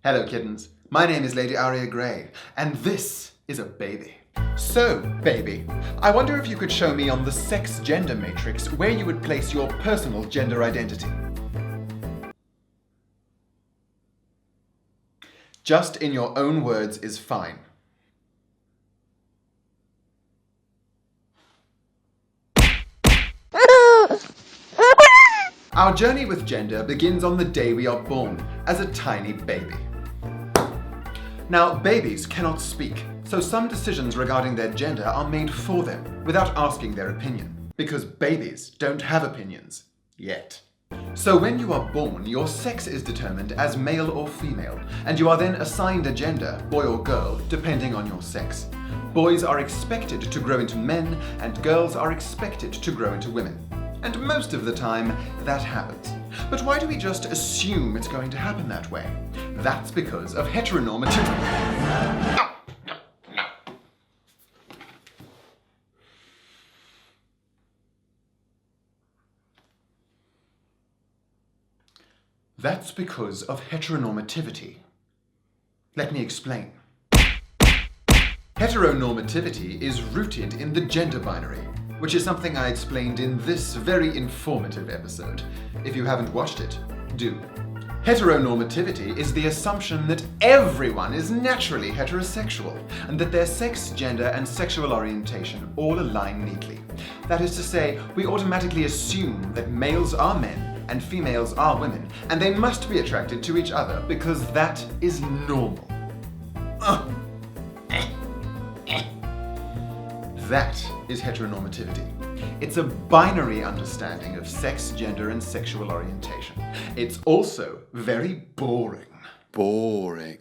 Hello, kittens. My name is Lady Aria Grey, and this is a baby. So, baby, I wonder if you could show me on the sex-gender matrix where you would place your personal gender identity. Just in your own words is fine. Our journey with gender begins on the day we are born, as a tiny baby. Now, babies cannot speak, so some decisions regarding their gender are made for them, without asking their opinion. Because babies don't have opinions. Yet. So when you are born, your sex is determined as male or female, and you are then assigned a gender, boy or girl, depending on your sex. Boys are expected to grow into men, and girls are expected to grow into women. And most of the time, that happens. But why do we just assume it's going to happen that way? That's because of heteronormativity. That's because of heteronormativity. Let me explain. Heteronormativity is rooted in the gender binary, which is something I explained in this very informative episode. If you haven't watched it, do. Heteronormativity is the assumption that everyone is naturally heterosexual, and that their sex, gender, and sexual orientation all align neatly. That is to say, we automatically assume that males are men and females are women, and they must be attracted to each other because that is normal. That is heteronormativity. It's a binary understanding of sex, gender, and sexual orientation. It's also very boring. Boring.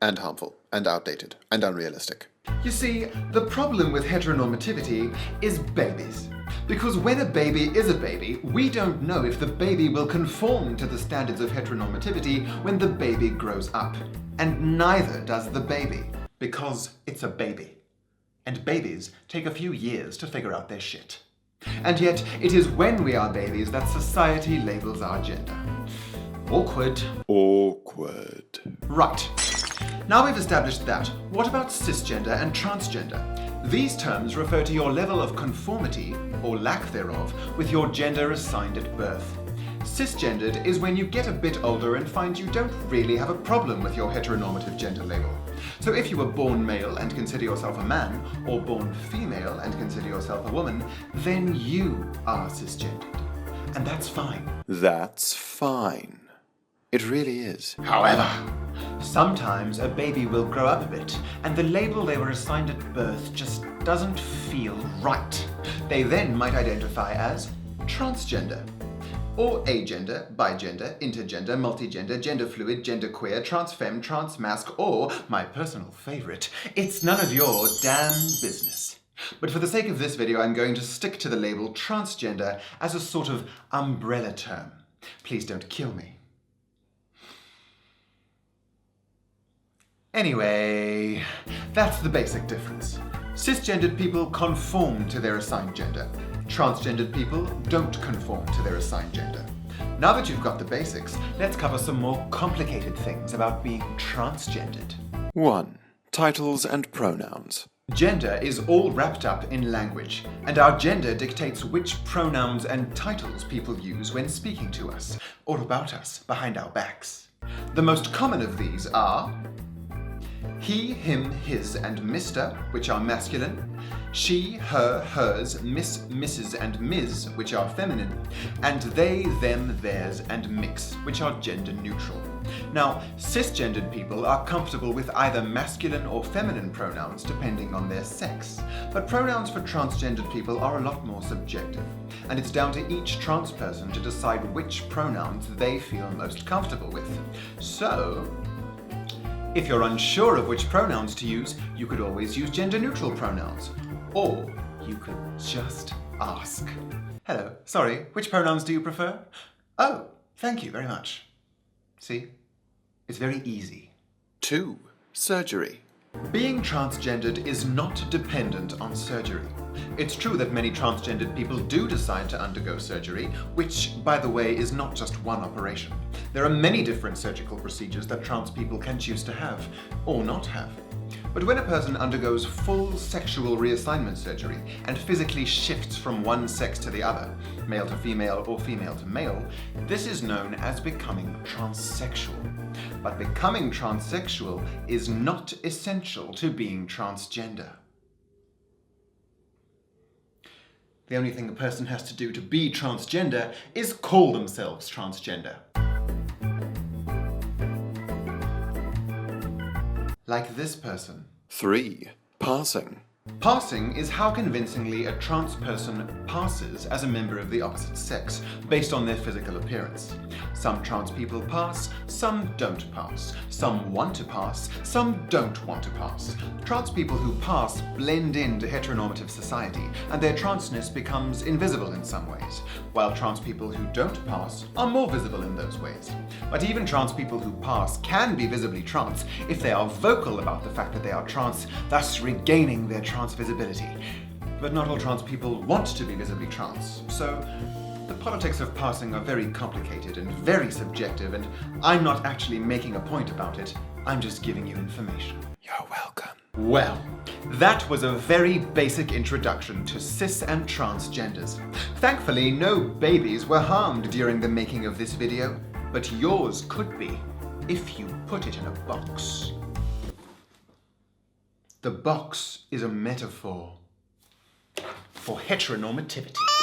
And harmful, and outdated, and unrealistic. You see, the problem with heteronormativity is babies. Because when a baby is a baby, we don't know if the baby will conform to the standards of heteronormativity when the baby grows up. And neither does the baby, because it's a baby. And babies take a few years to figure out their shit. And yet, it is when we are babies that society labels our gender. Awkward. Awkward. Right. Now we've established that, what about cisgender and transgender? These terms refer to your level of conformity, or lack thereof, with your gender assigned at birth. Cisgendered is when you get a bit older and find you don't really have a problem with your heteronormative gender label. So if you were born male and consider yourself a man, or born female and consider yourself a woman, then you are cisgendered. And that's fine. That's fine. It really is. However, sometimes a baby will grow up a bit, and the label they were assigned at birth just doesn't feel right. They then might identify as transgender, or agender, bigender, intergender, multigender, gender fluid, genderqueer, transfemme, transmasc, or, my personal favorite, it's none of your damn business. But for the sake of this video, I'm going to stick to the label transgender as a sort of umbrella term. Please don't kill me. Anyway, that's the basic difference. Cisgendered people conform to their assigned gender. Transgendered people don't conform to their assigned gender. Now that you've got the basics, let's cover some more complicated things about being transgendered. 1. Titles and pronouns. Gender is all wrapped up in language, and our gender dictates which pronouns and titles people use when speaking to us, or about us behind our backs. The most common of these are he, him, his, and Mr., which are masculine, she, her, hers, miss, Mrs., and Ms., which are feminine, and they, them, theirs, and mix, which are gender neutral. Now, cisgendered people are comfortable with either masculine or feminine pronouns depending on their sex, but pronouns for transgendered people are a lot more subjective, and it's down to each trans person to decide which pronouns they feel most comfortable with. So, if you're unsure of which pronouns to use, you could always use gender-neutral pronouns. Or you could just ask. Hello, sorry, which pronouns do you prefer? Oh, thank you very much. See? It's very easy. 2. Surgery. Being transgendered is not dependent on surgery. It's true that many transgendered people do decide to undergo surgery, which, by the way, is not just one operation. There are many different surgical procedures that trans people can choose to have, or not have. But when a person undergoes full sexual reassignment surgery and physically shifts from one sex to the other, male to female or female to male, this is known as becoming transsexual. But becoming transsexual is not essential to being transgender. The only thing a person has to do to be transgender is call themselves transgender. Like this person. 3. Passing. Passing is how convincingly a trans person passes as a member of the opposite sex, based on their physical appearance. Some trans people pass, some don't pass. Some want to pass, some don't want to pass. Trans people who pass blend into heteronormative society, and their transness becomes invisible in some ways, while trans people who don't pass are more visible in those ways. But even trans people who pass can be visibly trans if they are vocal about the fact that they are trans, thus regaining their trans visibility. But not all trans people want to be visibly trans, so the politics of passing are very complicated and very subjective, and I'm not actually making a point about it, I'm just giving you information. You're welcome. Well, that was a very basic introduction to cis and transgenders. Thankfully, no babies were harmed during the making of this video, but yours could be if you put it in a box. The box is a metaphor for heteronormativity.